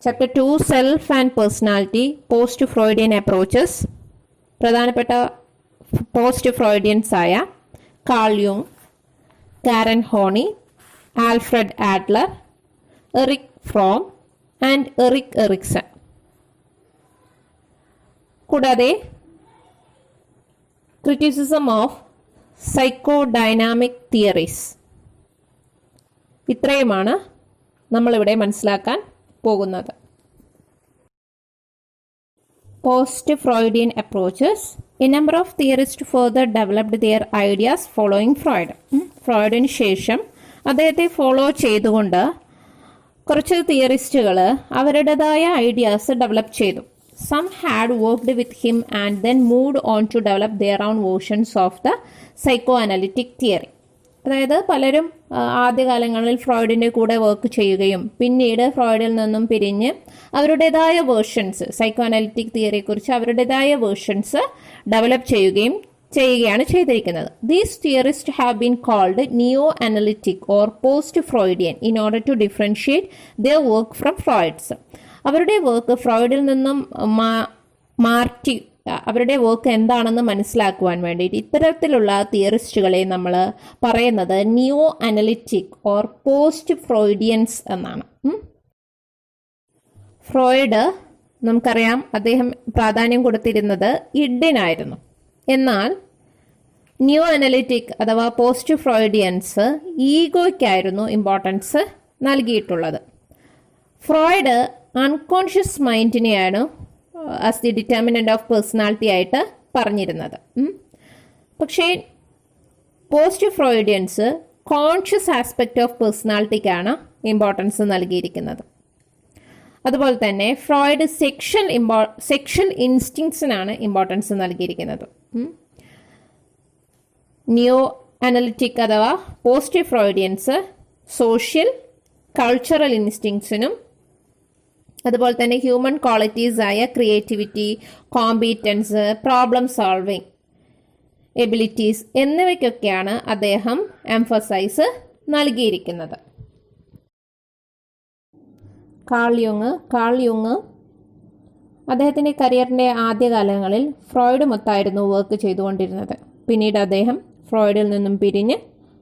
Chapter 2 self and personality post Freudian approaches. പ്രധാനപ്പെട്ട post Freudians ആയ Carl യുങ്, Karen Horney, Alfred Adler, Erich Fromm and Erik Erikson. കൂടാതെ criticism of psychodynamic theories. ഇത്രയുമാണ് നമ്മളിവിടെ മനസ്സിലാക്കാൻ പോകുന്നത്. Post Freudian approaches. A number of theorist further developed their ideas following Freud. ഫ്രോയിഡിന് ശേഷം അദ്ദേഹത്തെ ഫോളോ ചെയ്തുകൊണ്ട് കുറച്ച് തിയറിസ്റ്റുകൾ അവരുടേതായ ഐഡിയാസ് ഡെവലപ്പ് ചെയ്തു. Some had worked with him and then moved on to develop their own versions of the psychoanalytic theory. അതായത് പലരും ആദ്യകാലങ്ങളിൽ ഫ്രോയിഡിൻ്റെ കൂടെ വർക്ക് ചെയ്യുകയും പിന്നീട് ഫ്രോയിഡിൽ നിന്നും പിരിഞ്ഞ് അവരുടേതായ വേർഷൻസ്, സൈക്കോ അനാലിറ്റിക് തിയറിയെക്കുറിച്ച് അവരുടേതായ വേർഷൻസ് ഡെവലപ്പ് ചെയ്യുകയാണ് ചെയ്തിരിക്കുന്നത്. These theorists have been called neo-analytic or post-Freudian in order to differentiate their work from Freud's. അവരുടെ വർക്ക് ഫ്രോയിഡിൽ നിന്നും മാറ്റി അവരുടെ വർക്ക് എന്താണെന്ന് മനസ്സിലാക്കുവാൻ വേണ്ടിയിട്ട് ഇത്തരത്തിലുള്ള തിയറിസ്റ്റുകളെ നമ്മൾ പറയുന്നത് neo analytic or post Freudians എന്നാണ്. ഫ്രോയിഡ് നമുക്കറിയാം, അദ്ദേഹം പ്രാധാന്യം കൊടുത്തിരുന്നത് ഇഡിനായിരുന്നു. എന്നാൽ നിയോ അനലിറ്റിക് അഥവാ പോസ്റ്റ് ഫ്രോയിഡിയൻസ് ഈഗോയ്ക്കായിരുന്നു ഇമ്പോർട്ടൻസ് നൽകിയിട്ടുള്ളത്. ഫ്രോയിഡ് അൺകോൺഷ്യസ് മൈൻഡിനെയാണ് as the determinant of personality ആയിട്ട് പറഞ്ഞിരുന്നത്. പക്ഷേ post Freudians conscious aspect of പേഴ്സണാലിറ്റിക്കാണ് ഇമ്പോർട്ടൻസ് നൽകിയിരിക്കുന്നത്. അതുപോലെ തന്നെ ഫ്രോയിഡ് സെക്ഷൽ ഇൻസ്റ്റിങ്സിനാണ് ഇമ്പോർട്ടൻസ് നൽകിയിരിക്കുന്നത്. നിയോ അനലിറ്റിക് അഥവാ പോസ്റ്റ് ഫ്രോയിഡിയൻസ് സോഷ്യൽ കൾച്ചറൽ ഇൻസ്റ്റിങ്സിനും അതുപോലെ തന്നെ ഹ്യൂമൻ ക്വാളിറ്റീസ് ആയ creativity, competence, problem solving abilities എന്നിവയ്ക്കൊക്കെയാണ് അദ്ദേഹം എംഫസൈസ് നൽകിയിരിക്കുന്നത്. കാൾ യുങ് അദ്ദേഹത്തിൻ്റെ കരിയറിൻ്റെ ആദ്യകാലങ്ങളിൽ ഫ്രോയിഡ് മൊത്തമായിരുന്നു വർക്ക് ചെയ്തുകൊണ്ടിരുന്നത്. പിന്നീട് അദ്ദേഹം ഫ്രോയിഡിൽ നിന്നും പിരിഞ്ഞ്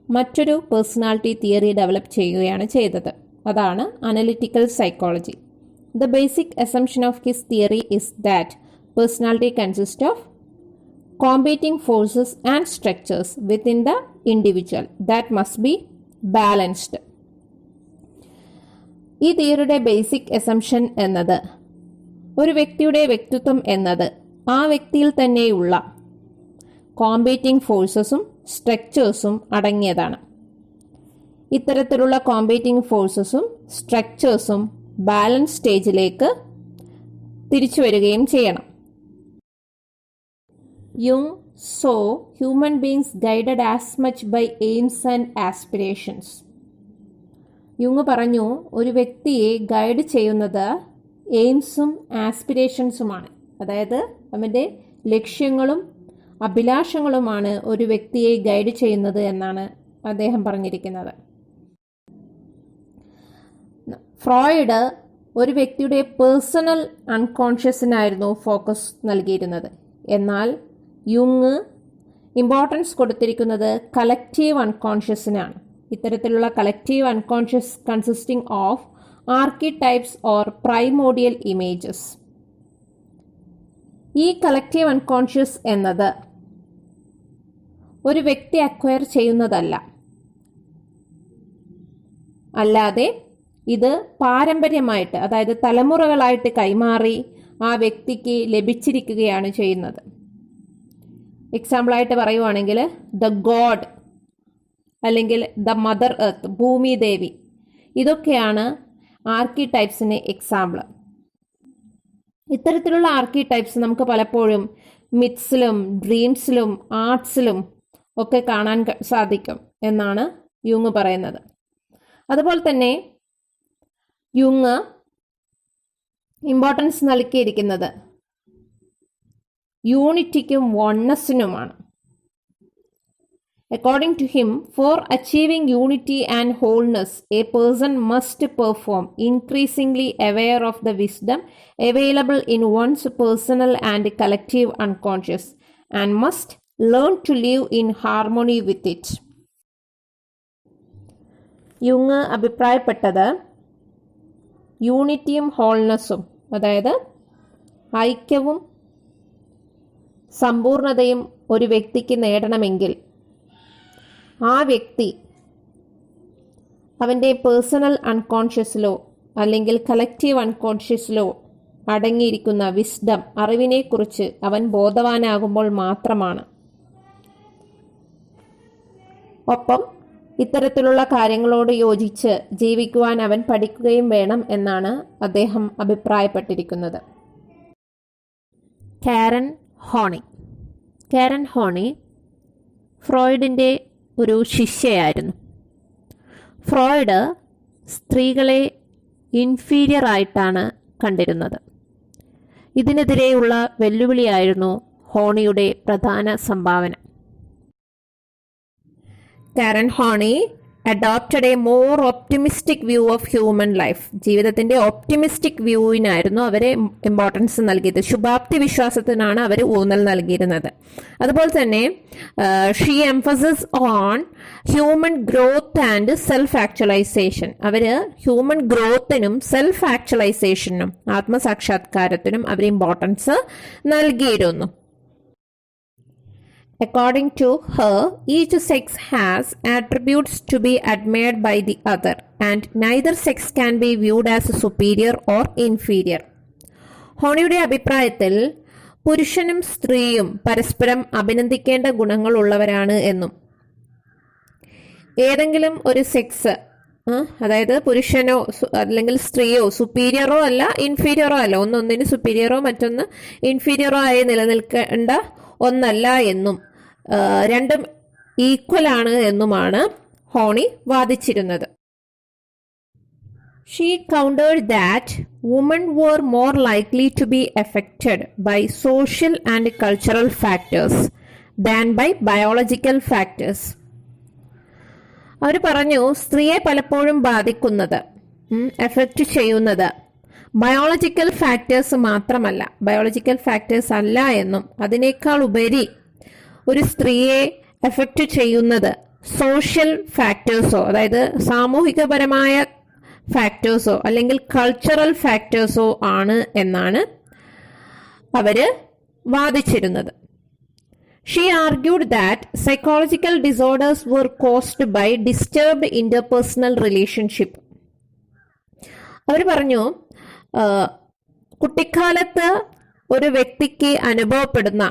മറ്റൊരു പേഴ്സണാലിറ്റി തിയറി ഡെവലപ്പ് ചെയ്യുകയാണ് ചെയ്തത്. അതാണ് analytical psychology. The basic assumption of his theory is that personality consists of competing forces and structures within the individual that must be balanced. ഈ തിയറിയുടെ ബേസിക് അസംഷൻ എന്നത് ഒരു വ്യക്തിയുടെ വ്യക്തിത്വം എന്നത് ആ വ്യക്തിയിൽ തന്നെയുള്ള കോമ്പീറ്റിംഗ് ഫോഴ്സസും സ്ട്രക്ചേഴ്സും അടങ്ങിയതാണ്. ഇത്തരത്തിലുള്ള കോമ്പീറ്റിംഗ് ഫോഴ്സസും സ്ട്രക്ചേഴ്സും ബാലൻസ് സ്റ്റേജിലേക്ക് തിരിച്ചു വരികയും ചെയ്യണം. യുങ് saw human beings guided as much by aims and aspirations. യുങ് പറഞ്ഞു, ഒരു വ്യക്തിയെ ഗൈഡ് ചെയ്യുന്നത് എയിംസും ആസ്പിറേഷൻസുമാണ്. അതായത് അവൻ്റെ ലക്ഷ്യങ്ങളും അഭിലാഷങ്ങളുമാണ് ഒരു വ്യക്തിയെ ഗൈഡ് ചെയ്യുന്നത് എന്നാണ് അദ്ദേഹം പറഞ്ഞിരിക്കുന്നത്. ഫ്രോയിഡ് ഒരു വ്യക്തിയുടെ പേഴ്സണൽ അൺകോൺഷ്യസിനായിരുന്നു ഫോക്കസ് നൽകിയിരുന്നത്. എന്നാൽ യുങ് ഇമ്പോർട്ടൻസ് കൊടുത്തിരിക്കുന്നത് കളക്റ്റീവ് അൺകോൺഷ്യസിനാണ്. ഇത്തരത്തിലുള്ള collective unconscious consisting of archetypes or primordial images. ഈ കളക്റ്റീവ് അൺകോൺഷ്യസ് എന്നത് ഒരു വ്യക്തി അക്വയർ ചെയ്യുന്നതല്ല, അല്ലാതെ ഇത് പാരമ്പര്യമായിട്ട്, അതായത് തലമുറകളായിട്ട് കൈമാറി ആ വ്യക്തിക്ക് ലഭിച്ചിരിക്കുകയാണ് ചെയ്യുന്നത്. എക്സാമ്പിളായിട്ട് പറയുവാണെങ്കിൽ ദ ഗോഡ് അല്ലെങ്കിൽ ദ മദർ എർത്ത്, ഭൂമി ദേവി, ഇതൊക്കെയാണ് ആർക്കിടൈപ്സിന് എക്സാമ്പിൾ. ഇത്തരത്തിലുള്ള ആർക്കിടൈപ്സ് നമുക്ക് പലപ്പോഴും മിത്സിലും ഡ്രീംസിലും ആർട്സിലും ഒക്കെ കാണാൻ സാധിക്കും എന്നാണ് യുങ് പറയുന്നത്. അതുപോലെ തന്നെ യുങ് ഇമ്പോർട്ടൻസ് നൽകിയിരിക്കുന്നത് യൂണിറ്റിക്കും വണ്ണസിനുമാണ്. According to him, for achieving unity and wholeness, a person must perform, increasingly aware of the wisdom available in one's personal and collective unconscious, and must learn to live in harmony with it. യുങ് അഭിപ്രായപ്പെട്ടത് യൂണിറ്റിയും ഹോൾനെസ്സും, അതായത് ഐക്യവും സമ്പൂർണതയും ഒരു വ്യക്തിക്ക് നേടണമെങ്കിൽ ആ വ്യക്തി അവൻ്റെ personal അൺകോൺഷ്യസിലോ അല്ലെങ്കിൽ collective അൺകോൺഷ്യസിലോ അടങ്ങിയിരിക്കുന്ന വിസ്ഡം, അറിവിനെക്കുറിച്ച് അവൻ ബോധവാനാകുമ്പോൾ മാത്രമാണ്. ഒപ്പം ഇത്തരത്തിലുള്ള കാര്യങ്ങളോട് യോജിച്ച് ജീവിക്കുവാൻ അവൻ പഠിക്കുകയും വേണം എന്നാണ് അദ്ദേഹം അഭിപ്രായപ്പെട്ടിരിക്കുന്നത്. കാരൻ ഹോണി ഫ്രോയിഡിൻ്റെ ഒരു ശിഷ്യയായിരുന്നു. ഫ്രോയിഡ് സ്ത്രീകളെ ഇൻഫീരിയർ ആയിട്ടാണ് കണ്ടിരുന്നത്. ഇതിനെതിരെയുള്ള വെല്ലുവിളിയായിരുന്നു ഹോണിയുടെ പ്രധാന സംഭാവന. Karen Horney adopted a more optimistic view of human life. ജീവിതത്തിൻ്റെ ഓപ്റ്റിമിസ്റ്റിക് വ്യൂവിനായിരുന്നു അവർ ഇമ്പോർട്ടൻസ് നൽകിയത്. ശുഭാപ്തി വിശ്വാസത്തിനാണ് അവർ ഊന്നൽ നൽകിയിരുന്നത്. അതുപോലെ തന്നെ she emphasis on human growth and self actualisation. അവർ ഹ്യൂമൻ ഗ്രോത്തിനും സെൽഫ് ആക്ച്വലൈസേഷനും ആത്മസാക്ഷാത്കാരത്തിനും അവർ ഇമ്പോർട്ടൻസ് നൽകിയിരുന്നു. According to her, each sex has attributes to be admired by the other, and neither sex can be viewed as superior or inferior. ഹോണിയുടെ അഭിപ്രായത്തിൽ പുരുഷനും സ്ത്രീയും പരസ്പരം അഭിനന്ദിക്കേണ്ട ഗുണങ്ങളുള്ളവരാണ് എന്നും ഏതെങ്കിലും ഒരു സെക്സ്, അതായത് പുരുഷനോ അല്ലെങ്കിൽ സ്ത്രീയോ സുപ്പീരിയറോ അല്ല ഇൻഫീരിയറോ അല്ല, ഒന്നൊന്നിന് സുപ്പീരിയറോ മറ്റൊന്ന് ഇൻഫീരിയറോ ആയി നിലനിൽക്കേണ്ട ഒന്നല്ല എന്നും രണ്ടും ഈക്വലാണ് എന്നുമാണ് Horney വാദിച്ചിരുന്നത്. She countered that women were more likely to be affected by social and cultural factors than by biological factors. അവർ പറഞ്ഞു, സ്ത്രീയെ പലപ്പോഴും ബാധിക്കുന്നത്, എഫക്റ്റ് ചെയ്യുന്നത് ബയോളജിക്കൽ ഫാക്ടേഴ്സ് മാത്രമല്ല, ബയോളജിക്കൽ ഫാക്ടേഴ്സ് അല്ല എന്നും അതിനേക്കാൾ ഉപരി ഒരു സ്ത്രീയെ എഫക്റ്റ് ചെയ്യുന്നത് സോഷ്യൽ ഫാക്ടേഴ്സോ, അതായത് സാമൂഹികപരമായ ഫാക്ടേഴ്സോ അല്ലെങ്കിൽ കൾച്ചറൽ ഫാക്ടേഴ്സോ ആണ് എന്നാണ് അവർ വാദിച്ചിരുന്നത്. She argued that psychological disorders were caused by disturbed interpersonal relationship. അവർ പറഞ്ഞു, കുട്ടിക്കാലത്ത് ഒരു വ്യക്തിക്ക് അനുഭവപ്പെടുന്ന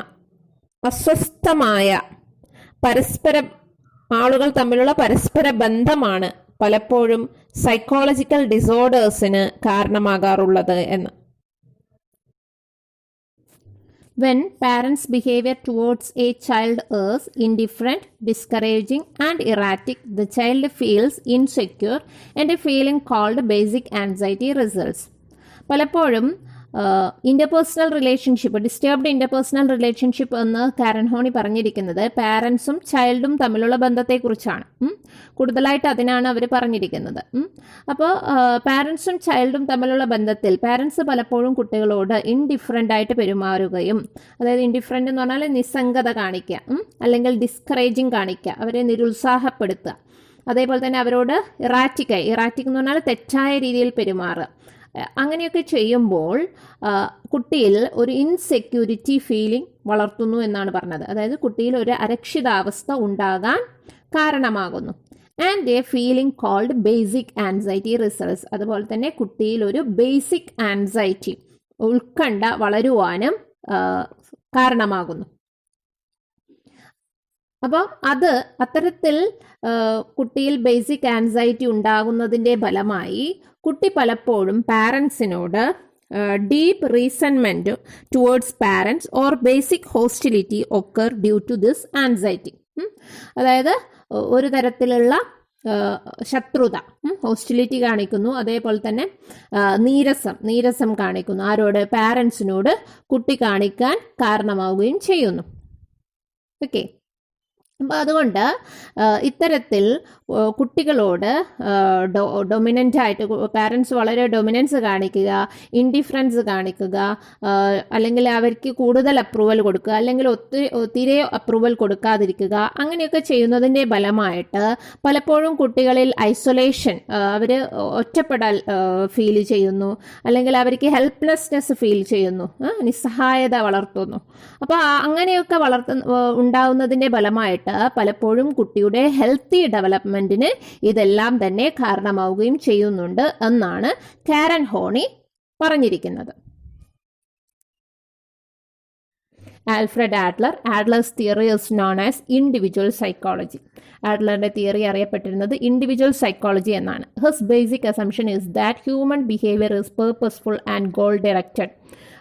അസ്വസ്ഥമായ ആളുകൾ തമ്മിലുള്ള പരസ്പര ബന്ധമാണ് പലപ്പോഴും സൈക്കോളജിക്കൽ ഡിസോർഡേഴ്സിന് കാരണമാകാറുള്ളത് എന്ന്. When parents' behavior towards a child is indifferent, discouraging and erratic, the child feels insecure and a feeling called basic anxiety results. പലപ്പോഴും interpersonal relationship, disturbed interpersonal relationship എന്ന് കാരൻ ഹോണി പറഞ്ഞിരിക്കുന്നത് പാരൻസും ചൈൽഡും തമ്മിലുള്ള ബന്ധത്തെക്കുറിച്ചാണ്. കൂടുതലായിട്ട് അതിനാണ് അവർ പറഞ്ഞിരിക്കുന്നത്. അപ്പോൾ പാരൻസും ചൈൽഡും തമ്മിലുള്ള ബന്ധത്തിൽ പാരൻസ് പലപ്പോഴും കുട്ടികളോട് ഇൻഡിഫറൻ്റ് ആയിട്ട് പെരുമാറുകയും, അതായത് ഇൻഡിഫറൻ്റ് എന്ന് പറഞ്ഞാൽ നിസ്സംഗത കാണിക്കുക, അല്ലെങ്കിൽ ഡിസ്കറേജിങ് കാണിക്കുക, അവരെ നിരുത്സാഹപ്പെടുത്തുക. അതേപോലെ തന്നെ അവരോട് ഇറാറ്റിക് എന്ന് പറഞ്ഞാൽ തെറ്റായ രീതിയിൽ പെരുമാറുക. അങ്ങനെയൊക്കെ ചെയ്യുമ്പോൾ കുട്ടിയിൽ ഒരു ഇൻസെക്യൂരിറ്റി ഫീലിംഗ് വളർത്തുന്നു എന്നാണ് പറഞ്ഞത്. അതായത് കുട്ടിയിൽ ഒരു അരക്ഷിതാവസ്ഥ ഉണ്ടാകാൻ കാരണമാകുന്നു. And a feeling called basic anxiety results. അതുപോലെ തന്നെ കുട്ടിയിൽ ഒരു ബേസിക് ആൻസൈറ്റി, ഉത്കണ്ഠ വളരുവാനും കാരണമാകുന്നു. അപ്പോൾ അത്തരത്തിൽ കുട്ടിയിൽ ബേസിക് ആൻസൈറ്റി ഉണ്ടാകുന്നതിൻ്റെ ഫലമായി കുട്ടി പലപ്പോഴും പാരൻസിനോട് deep resentment towards parents or basic hostility occur due to this anxiety. അതായത് ഒരു തരത്തിലുള്ള ശത്രുത, ഹോസ്റ്റിലിറ്റി കാണിക്കുന്നു. അതേപോലെ തന്നെ നീരസം കാണിക്കുന്നു. ആരോട്? പാരൻസിനോട് കുട്ടി കാണിക്കാൻ കാരണമാവുകയും ചെയ്യുന്നു. ഓക്കെ, അപ്പോൾ അതുകൊണ്ട് ഇത്തരത്തിൽ കുട്ടികളോട് ഡൊമിനൻ്റ് ആയിട്ട് പാരൻസ് വളരെ ഡൊമിനൻസ് കാണിക്കുക, ഇൻഡിഫറൻസ് കാണിക്കുക, അല്ലെങ്കിൽ അവർക്ക് കൂടുതൽ അപ്രൂവൽ കൊടുക്കുക, അല്ലെങ്കിൽ തീരെ അപ്രൂവൽ കൊടുക്കാതിരിക്കുക, അങ്ങനെയൊക്കെ ചെയ്യുന്നതിൻ്റെ ഫലമായിട്ട് പലപ്പോഴും കുട്ടികളിൽ ഐസൊലേഷൻ, അവർ ഒറ്റപ്പെടൽ ഫീൽ ചെയ്യുന്നു, അല്ലെങ്കിൽ അവർക്ക് ഹെൽപ്ലെസ്നെസ് ഫീൽ ചെയ്യുന്നു, നിസ്സഹായത വളർത്തുന്നു. അപ്പോൾ അങ്ങനെയൊക്കെ ഉണ്ടാവുന്നതിൻ്റെ ഫലമായിട്ട് പലപ്പോഴും കുട്ടിയുടെ ഹെൽത്തി ഡെവലപ്മെന്റിന് ഇതെല്ലാം തന്നെ കാരണമാവുകയും ചെയ്യുന്നുണ്ട് എന്നാണ് കാരൻ ഹോണി പറഞ്ഞിരിക്കുന്നത്. Alfred Adler. Adler's theory is known as individual psychology. ആഡ്ലറിന്റെ തിയറി അറിയപ്പെട്ടിരുന്നത് ഇൻഡിവിജ്വൽ സൈക്കോളജി എന്നാണ്. His basic assumption is that human behaviour is purposeful and goal directed.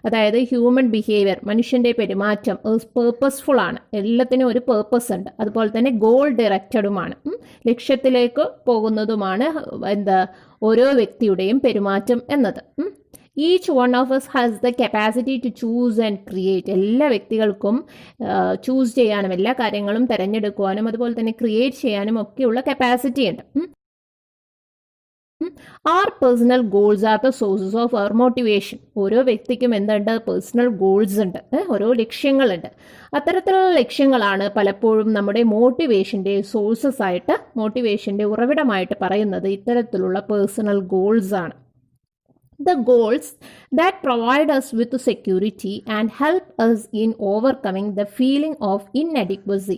അതായത് ഹ്യൂമൻ ബിഹേവിയർ, മനുഷ്യൻ്റെ പെരുമാറ്റം പേർപ്പസ്ഫുൾ ആണ്, എല്ലാത്തിനും ഒരു പേർപ്പസ് ഉണ്ട്, അതുപോലെ തന്നെ ഗോൾ ഡയറക്റ്റഡുമാണ്, ലക്ഷ്യത്തിലേക്ക് പോകുന്നതുമാണ് ഓരോ വ്യക്തിയുടെയും പെരുമാറ്റം എന്നത്. Each one of us has the capacity to choose and create. എല്ലാ വ്യക്തികൾക്കും ചൂസ് ചെയ്യാനും എല്ലാ കാര്യങ്ങളും തിരഞ്ഞെടുക്കുവാനും അതുപോലെ തന്നെ ക്രിയേറ്റ് ചെയ്യാനും ഒക്കെയുള്ള കപ്പാസിറ്റി ഉണ്ട്. Our personal goals are the sources of our motivation. ഓരോ വ്യക്തിക്കും എന്തുണ്ട്? പേഴ്സണൽ ഗോൾസ് ഉണ്ട്, ഓരോ ലക്ഷ്യങ്ങളുണ്ട്. അത്തരത്തിലുള്ള ലക്ഷ്യങ്ങളാണ് പലപ്പോഴും നമ്മുടെ മോട്ടിവേഷൻ്റെ സോഴ്സസ് ആയിട്ട്, മോട്ടിവേഷൻ്റെ ഉറവിടമായിട്ട് പറയുന്നത് ഇത്തരത്തിലുള്ള പേഴ്സണൽ ഗോൾസ് ആണ്. The goals that provide us with security and help us in overcoming the feeling of inadequacy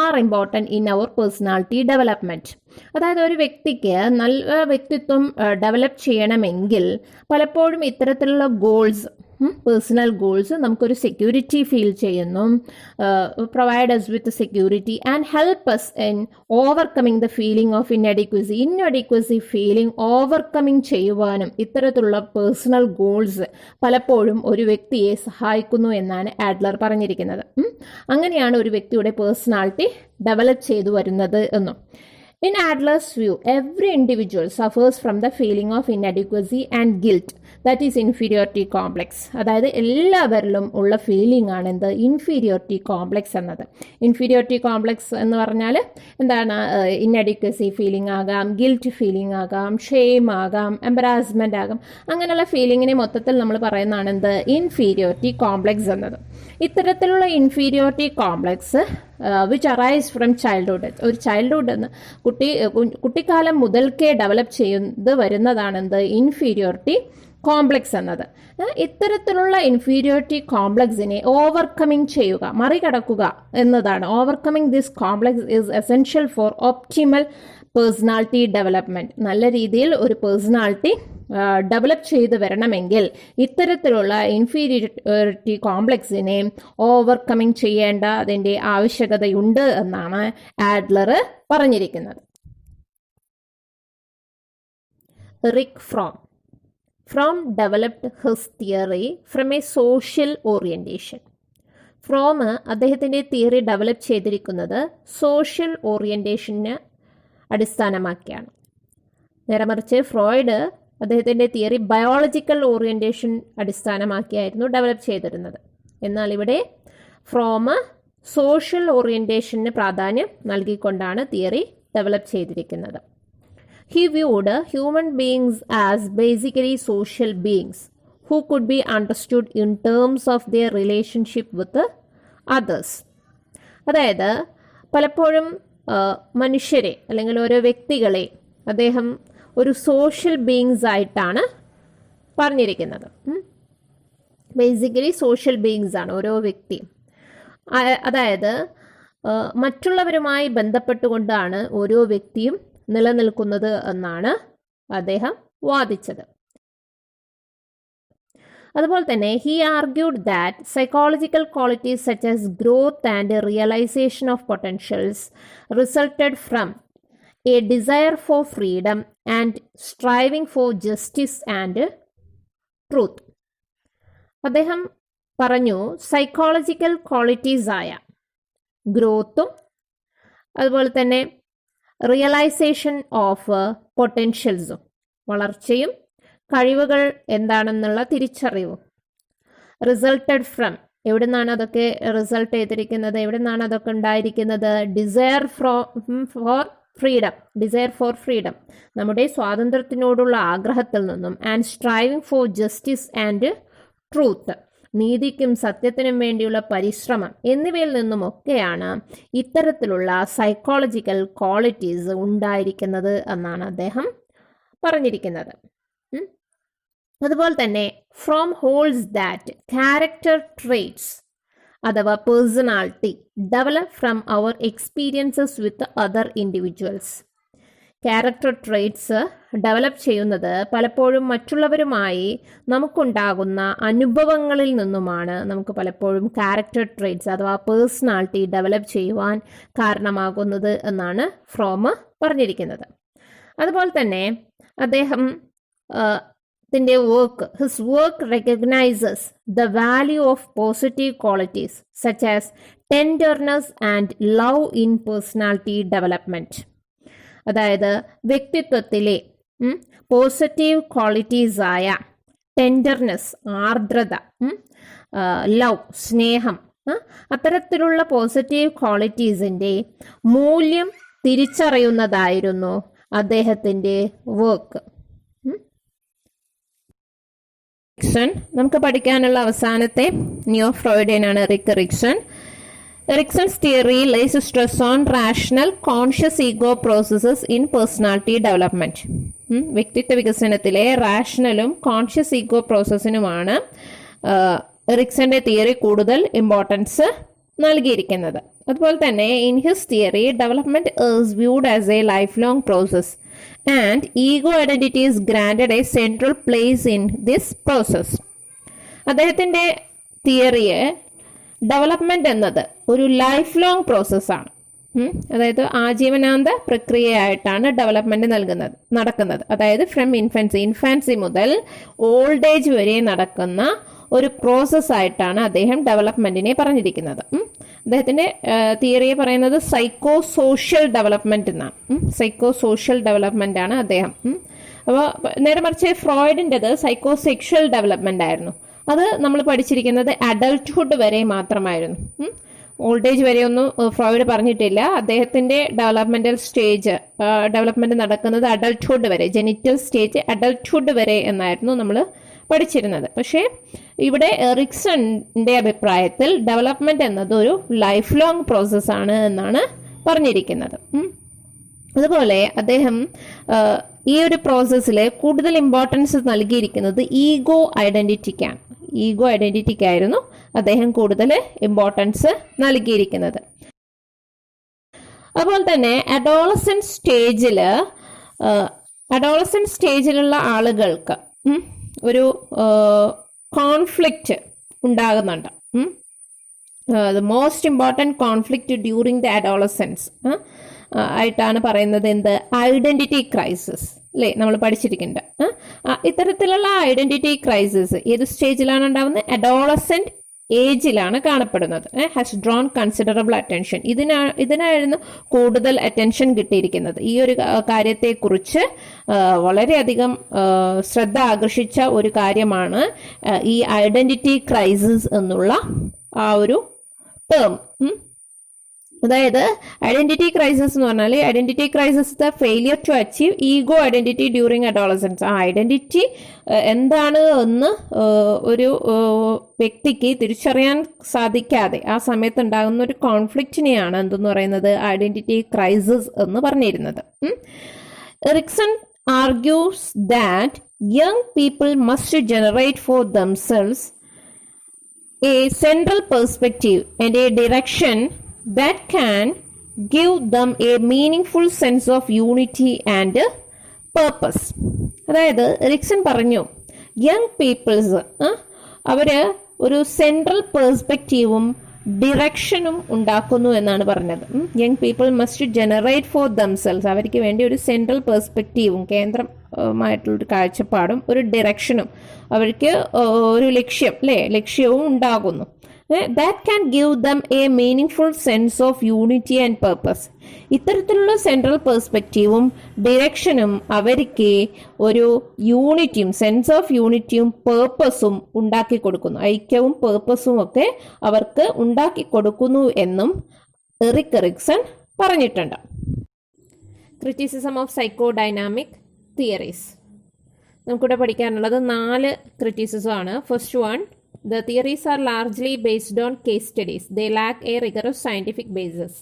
are important in our personality development. അതായത് ഒരു വ്യക്തിക്ക് നല്ല വ്യക്തിത്വം ഡെവലപ്പ് ചെയ്യണമെങ്കിൽ പലപ്പോഴും ഇത്തരത്തിലുള്ള ഗോൾസ്, പേഴ്സണൽ ഗോൾസ് നമുക്കൊരു സെക്യൂരിറ്റി ഫീൽ ചെയ്യുന്നു, provide us with security and help us in overcoming the feeling of inadequacy feeling overcoming ചെയ്യുവാനും ഇത്തരത്തിലുള്ള പേഴ്സണൽ ഗോൾസ് പലപ്പോഴും ഒരു വ്യക്തിയെ സഹായിക്കുന്നു എന്നാണ് ആഡ്ലർ പറഞ്ഞിരിക്കുന്നത്. അങ്ങനെയാണ് ഒരു വ്യക്തിയുടെ പേഴ്സണാലിറ്റി ഡെവലപ്പ് ചെയ്തു വരുന്നത് എന്നും. In Adler's view, every individual suffers from the feeling of inadequacy and guilt, that is inferiority complex. അതായത് എല്ലാവരിലും ഉള്ള ഫീലിംഗ് ആണ് എന്ത്? ഇൻഫീരിയോറിറ്റി കോംപ്ലക്സ് എന്നത്. ഇൻഫീരിയോറിറ്റി കോംപ്ലക്സ് എന്ന് പറഞ്ഞാൽ എന്താണ്? ഇൻഅഡിക്വസി ഫീലിംഗ് ആകാം, ഗിൽറ്റ് ഫീലിംഗ് ആകാം, ഷെയിം ആകാം, എംബറാസ്മെൻ്റ് ആകാം. അങ്ങനെയുള്ള ഫീലിങ്ങിനെ മൊത്തത്തിൽ നമ്മൾ പറയുന്നതാണ് എന്ത്? ഇൻഫീരിയോറിറ്റി കോംപ്ലക്സ് എന്നത്. ഇത്തരത്തിലുള്ള inferiority complex which arise from childhood, ഒരു ചൈൽഡ്ഹുഡ് എന്ന് കുട്ടിക്കാലം മുതൽക്കേ ഡെവലപ്പ് ചെയ്ത് വരുന്നതാണെന്ത്? ഇൻഫീരിയോറിറ്റി കോംപ്ലക്സ് എന്നത്. ഇത്തരത്തിലുള്ള ഇൻഫീരിയോറിറ്റി കോംപ്ലക്സിനെ ഓവർകമ്മിങ് ചെയ്യുക, മറികടക്കുക എന്നതാണ്. Overcoming this complex is essential for optimal personality development. നല്ല രീതിയിൽ ഒരു പേഴ്സണാലിറ്റി ഡെവലപ്പ് ചെയ്ത് വരണമെങ്കിൽ ഇത്തരത്തിലുള്ള ഇൻഫീരിയോറിറ്റി കോംപ്ലക്സിനെ ഓവർകമ്മിങ് ചെയ്യേണ്ട അതിൻ്റെ ആവശ്യകതയുണ്ട് എന്നാണ് ആഡ്ലർ പറഞ്ഞിരിക്കുന്നത്. Rick from developed his theory from A social orientation. From അദ്ദേഹത്തിൻ്റെ തിയറി ഡെവലപ്പ് ചെയ്തിരിക്കുന്നത് സോഷ്യൽ ഓറിയൻറ്റേഷന് അടിസ്ഥാനമാക്കിയാണ്. നേരെമറിച്ച് ഫ്രോയിഡ് അദ്ദേഹത്തിൻ്റെ തിയറി ബയോളജിക്കൽ ഓറിയൻറ്റേഷൻ അടിസ്ഥാനമാക്കിയായിരുന്നു ഡെവലപ്പ് ചെയ്തിരുന്നത്. എന്നാൽ ഇവിടെ ഫ്രോം സോഷ്യൽ ഓറിയൻറ്റേഷന് പ്രാധാന്യം നൽകിക്കൊണ്ടാണ് തിയറി ഡെവലപ്പ് ചെയ്തിരിക്കുന്നത്. He viewed human beings as basically social beings who could be understood in terms of their relationship with others. അതായത് പലപ്പോഴും മനുഷ്യരെ അല്ലെങ്കിൽ ഓരോ വ്യക്തികളെ അദ്ദേഹം ഒരു സോഷ്യൽ ബീയിങ്സ് ആയിട്ടാണ് പറഞ്ഞിരിക്കുന്നത്. ബേസിക്കലി സോഷ്യൽ ബീയിങ്സ് ആണ് ഓരോ വ്യക്തിയും. അതായത് മറ്റുള്ളവരുമായി ബന്ധപ്പെട്ടുകൊണ്ടാണ് ഓരോ വ്യക്തിയും നിലനിൽക്കുന്നത് എന്നാണ് അദ്ദേഹം വാദിച്ചത്. അതുപോലെ തന്നെ he argued that psychological qualities such as growth and realization of potentials resulted from a desire for freedom and striving for justice and truth. അദ്ദേഹം പറഞ്ഞു സൈക്കോളജിക്കൽ ക്വാളിറ്റീസായ ഗ്രോത്തും അതുപോലെ തന്നെ റിയലൈസേഷൻ ഓഫ് പൊട്ടൻഷ്യൽസും, വളർച്ചയും കഴിവുകൾ എന്താണെന്നുള്ള തിരിച്ചറിവും, റിസൾട്ടഡ് ഫ്രം എവിടെ നിന്നാണ് അതൊക്കെ റിസൾട്ട് ചെയ്തിരിക്കുന്നത്, എവിടെ നിന്നാണ് അതൊക്കെ ഉണ്ടായിരിക്കുന്നത്? ഡിസയർ ഫോർ ഫ്രീഡം, നമ്മുടെ സ്വാതന്ത്ര്യത്തിനോടുള്ള ആഗ്രഹത്തിൽ നിന്നും, and striving for justice and truth, നീതിക്കും സത്യത്തിനും വേണ്ടിയുള്ള പരിശ്രമം എന്നിവയിൽ നിന്നുമൊക്കെയാണ് ഇത്തരത്തിലുള്ള സൈക്കോളജിക്കൽ ക്വാളിറ്റീസ് ഉണ്ടായിരിക്കുന്നത് എന്നാണ് അദ്ദേഹം പറഞ്ഞിരിക്കുന്നത്. അതുപോലെ തന്നെ Fromm holds that character traits അഥവാ personality develop from our experiences with other individuals. Character traits develop ചെയ്യുന്നത് പലപ്പോഴും മറ്റുള്ളവരുമായി നമുക്കുണ്ടാകുന്ന അനുഭവങ്ങളിൽ നിന്നുമാണ് നമുക്ക് പലപ്പോഴും ക്യാരക്ടർ ട്രേറ്റ്സ് അഥവാ പേഴ്സണാലിറ്റി ഡെവലപ്പ് ചെയ്യുവാൻ കാരണമാകുന്നത് എന്നാണ് ഫ്രോം പറഞ്ഞിരിക്കുന്നത്. അതുപോലെ തന്നെ അദ്ദേഹം his work recognizes the value of positive qualities such as tenderness and love in personality development. അതായത് വ്യക്തിത്വത്തിലെ പോസിറ്റീവ് ക്വാളിറ്റീസ് ആയ ടെൻഡർനെസ്, ആർദ്രത, ലവ്, സ്നേഹം, അത്തരത്തിലുള്ള പോസിറ്റീവ് ക്വാളിറ്റീസിൻ്റെ മൂല്യം തിരിച്ചറിയുന്നതായിരുന്നു അദ്ദേഹത്തിൻ്റെ വർക്ക്. നമുക്ക് പഠിക്കാനുള്ള അവസാനത്തെ നിയോ ഫ്രോയിഡിയൻ ആണ് Erikson. Erikson's theory lays stress on rational conscious ego processes in personality development. വ്യക്തിത്വ വികസനത്തിലെ റാഷണലും കോൺഷ്യസ് ഈഗോ പ്രോസസ്സിനുമാണ് എറിക്സന്റെ തിയറി കൂടുതൽ ഇമ്പോർട്ടൻസ് നൽകിയിരിക്കുന്നത്. അതുപോലെ തന്നെ in his theory development is viewed as a life long process and ego identity is granted a central place in this process. അദ്ദേഹത്തിൻ്റെ തിയറിയെ ഡെവലപ്മെന്റ് എന്നത് ഒരു ലൈഫ് ലോങ് പ്രോസസ്സാണ്. അതായത് ആജീവനാന്ത പ്രക്രിയയായിട്ടാണ് ഡെവലപ്മെന്റ് നടക്കുന്നത്. അതായത് ഫ്രം ഇൻഫാൻസി മുതൽ ഓൾഡ് ഏജ് വരെ നടക്കുന്ന ഒരു പ്രോസസ്സായിട്ടാണ് അദ്ദേഹം ഡെവലപ്മെന്റിനെ പറഞ്ഞിരിക്കുന്നത്. അദ്ദേഹത്തിന്റെ തിയറിയെ പറയുന്നത് സൈക്കോ സോഷ്യൽ ഡെവലപ്മെന്റ് എന്നാണ്. സൈക്കോ സോഷ്യൽ ഡെവലപ്മെന്റ് ആണ് അദ്ദേഹം. അപ്പോൾ നേരെ മറിച്ച് ഫ്രോയിഡിൻ്റെത് സൈക്കോ സെക്ഷൽ ഡെവലപ്മെന്റ് ആയിരുന്നു. അത് നമ്മൾ പഠിച്ചിരിക്കുന്നത് അഡൾട്ട്ഹുഡ് വരെ മാത്രമായിരുന്നു. ഓൾഡ് ഏജ് വരെയൊന്നും ഫ്രോയിഡ് പറഞ്ഞിട്ടില്ല. അദ്ദേഹത്തിന്റെ ഡെവലപ്മെന്റ് നടക്കുന്നത് അഡൾട്ട്ഹുഡ് വരെ, ജെനിറ്റൽ സ്റ്റേജ് അഡൾട്ട്ഹുഡ് വരെ എന്നായിരുന്നു നമ്മൾ പഠിച്ചിരുന്നത്. പക്ഷേ ഇവിടെ എറിക്സന്റെ അഭിപ്രായത്തിൽ ഡെവലപ്മെന്റ് എന്നത് ഒരു ലൈഫ് ലോങ് പ്രോസസ്സാണ് എന്നാണ് പറഞ്ഞിരിക്കുന്നത്. അതുപോലെ അദ്ദേഹം ഈ ഒരു പ്രോസസ്സിൽ കൂടുതൽ ഇമ്പോർട്ടൻസ് നൽകിയിരിക്കുന്നത് ഈഗോ ഐഡന്റിറ്റിക്കായിരുന്നു അദ്ദേഹം കൂടുതൽ ഇമ്പോർട്ടൻസ് നൽകിയിരിക്കുന്നത്. അതുപോലെ തന്നെ അഡോളസെന്റ് സ്റ്റേജിലുള്ള ആളുകൾക്ക് ഒരു കോൺഫ്ലിക്റ്റ് ഉണ്ടാകുന്നുണ്ട്. The most important conflict during the Adolescence ആയിട്ടാണ് പറയുന്നത് എന്ത്? ഐഡന്റിറ്റി ക്രൈസിസ് അല്ലേ, നമ്മൾ പഠിച്ചിരിക്കുന്നുണ്ട്. ഇത്തരത്തിലുള്ള ഐഡന്റിറ്റി ക്രൈസിസ് ഏത് സ്റ്റേജിലാണ് ഉണ്ടാകുന്നത്? അഡോളസെന്റ് ഏജിലാണ് കാണപ്പെടുന്നത്. Has drawn considerable attention. ഇതിനായിരുന്നു കൂടുതൽ അറ്റൻഷൻ കിട്ടിയിരിക്കുന്നത്. ഈ ഒരു കാര്യത്തെക്കുറിച്ച് വളരെയധികം ശ്രദ്ധ ആകർഷിച്ച ഒരു കാര്യമാണ് ഈ ഐഡന്റിറ്റി ക്രൈസിസ് എന്നുള്ള ആ ഒരു ടേം. അതായത് ഐഡന്റിറ്റി ക്രൈസിസ് എന്ന് പറഞ്ഞാൽ identity crisis the failure to achieve ego identity during adolescence. ആ ഐഡന്റിറ്റി എന്താണ് എന്ന് ഒരു വ്യക്തിക്ക് തിരിച്ചറിയാൻ സാധിക്കാതെ ആ സമയത്ത് ഉണ്ടാകുന്ന ഒരു കോൺഫ്ലിക്റ്റിനെയാണ് എന്തെന്ന് പറയുന്നത് ഐഡന്റിറ്റി ക്രൈസിസ് എന്ന് പറഞ്ഞിരുന്നത്. Erikson argues that young people must generate for themselves a central perspective and a direction that can give them a meaningful sense of unity and purpose. അതായത് എറിക്സൺ പറഞ്ഞു യങ് പീപ്പിൾസ് അവര് ഒരു central പെർസ്പെക്റ്റീവും ഡിറക്ഷനും ഉണ്ടാക്കുന്നു എന്നാണ് പറഞ്ഞത്. Young people must generate for themselves. അവർക്ക് വേണ്ടി ഒരു സെൻട്രൽ പെർസ്പെക്റ്റീവും കേന്ദ്രമായിട്ടുള്ളൊരു കാഴ്ചപ്പാടും ഒരു ഡിറക്ഷനും അവർക്ക് ഒരു ലക്ഷ്യവും ഉണ്ടാകുന്നു. That can give them a meaning sense of unity and purpose. ഇത്തരത്തിലുള്ള സെൻട്രൽ പെർസ്പെക്റ്റീവും ഡിറക്ഷനും അവർക്ക് ഒരു യൂണിറ്റിയും സെൻസ് ഓഫ് യൂണിറ്റിയും പേർപ്പസും ഉണ്ടാക്കി കൊടുക്കുന്നു, ഐക്യവും പേർപ്പസും ഒക്കെ അവർക്ക് ഉണ്ടാക്കി കൊടുക്കുന്നു എന്നും എറിക് എറിക്സൺ പറഞ്ഞിട്ടുണ്ട്. Criticism of psychodynamic theories. നമുക്കിവിടെ പഠിക്കാനുള്ളത് 4 ക്രിറ്റിസിസം ആണ്. First one, the theories are largely based on case studies. They lack a rigorous scientific basis.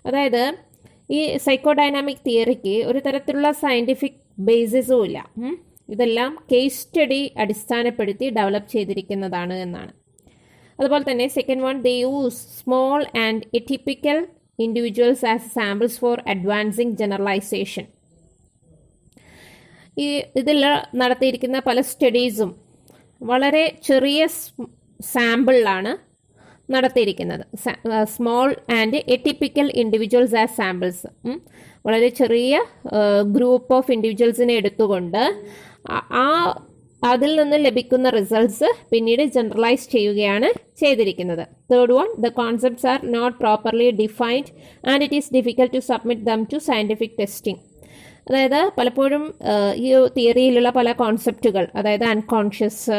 അതായത് ഈ സൈക്കോഡൈനാമിക് തിയറിക്ക് ഒരു തരത്തിലുള്ള സയൻറ്റിഫിക് ബേസിസും ഇല്ല. ഇതെല്ലാം കേസ് സ്റ്റഡി അടിസ്ഥാനപ്പെടുത്തി ഡെവലപ്പ് ചെയ്തിരിക്കുന്നതാണ് എന്നാണ്. അതുപോലെ തന്നെ second one, they use small and atypical individuals as samples for advancing generalisation. ഇതിൽ നടത്തിയിരിക്കുന്ന പല സ്റ്റഡീസും വളരെ ചെറിയ സാമ്പിളിലാണ് നടത്തിയിരിക്കുന്നത്. Small and atypical individuals as samples, വളരെ ചെറിയ ഗ്രൂപ്പ് ഓഫ് ഇൻഡിവിജ്വൽസിനെ എടുത്തുകൊണ്ട് അതിൽ നിന്ന് ലഭിക്കുന്ന റിസൾട്ട്സ് പിന്നീട് ജനറലൈസ് ചെയ്യുകയാണ് ചെയ്തിരിക്കുന്നത്. Third one, the concepts are not properly defined and it is difficult to submit them to scientific testing. അതായത് പലപ്പോഴും ഈ തിയറിയിലുള്ള പല കോൺസെപ്റ്റുകൾ, അതായത് അൺകോൺഷ്യസ്,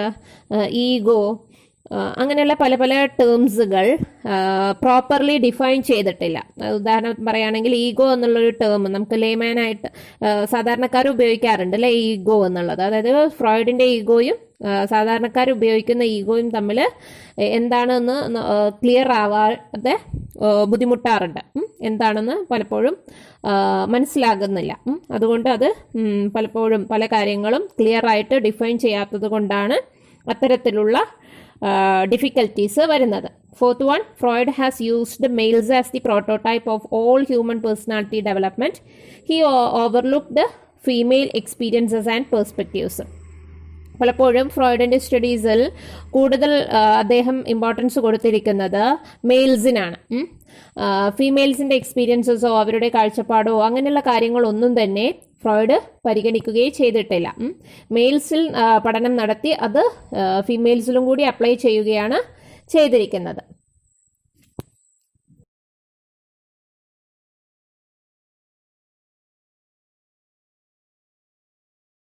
ഈഗോ, അങ്ങനെയുള്ള പല പല ടേംസുകൾ പ്രോപ്പർലി ഡിഫൈൻ ചെയ്തിട്ടില്ല. ഉദാഹരണം പറയുകയാണെങ്കിൽ ഈഗോ എന്നുള്ളൊരു ടേം നമുക്ക് ലേമാനായിട്ട് സാധാരണക്കാർ ഉപയോഗിക്കാറുണ്ട് അല്ലേ, ഈഗോ എന്നുള്ളത്. അതായത് ഫ്രോയിഡിൻ്റെ ഈഗോയും സാധാരണക്കാർ ഉപയോഗിക്കുന്ന ഈഗോയും തമ്മിൽ എന്താണെന്ന് ക്ലിയർ ആവാതെ ബുദ്ധിമുട്ടാറുണ്ട്. എന്താണെന്ന് പലപ്പോഴും മനസ്സിലാകുന്നില്ല. അതുകൊണ്ട് അത് പലപ്പോഴും പല കാര്യങ്ങളും ക്ലിയർ ആയിട്ട് ഡിഫൈൻ ചെയ്യാത്തത് കൊണ്ടാണ് അത്തരത്തിലുള്ള ഡിഫിക്കൽട്ടീസ് വരുന്നത്. Fourth one, Freud has used males as the prototype of all human personality development. He overlooked female experiences and perspectives. പലപ്പോഴും ഫ്രോയിഡിൻ്റെ സ്റ്റഡീസിൽ കൂടുതൽ അദ്ദേഹം ഇമ്പോർട്ടൻസ് കൊടുത്തിരിക്കുന്നത് മെയിൽസിനാണ്. ഫീമെയിൽസിൻ്റെ എക്സ്പീരിയൻസസോ അവരുടെ കാഴ്ചപ്പാടോ അങ്ങനെയുള്ള കാര്യങ്ങളൊന്നും തന്നെ ഫ്രോയിഡ് പരിഗണിക്കുകയും ചെയ്തിട്ടില്ല. മെയിൽസിൽ പഠനം നടത്തി അത് ഫീമെയിൽസിലും കൂടി അപ്ലൈ ചെയ്യുകയാണ് ചെയ്തിരിക്കുന്നത്.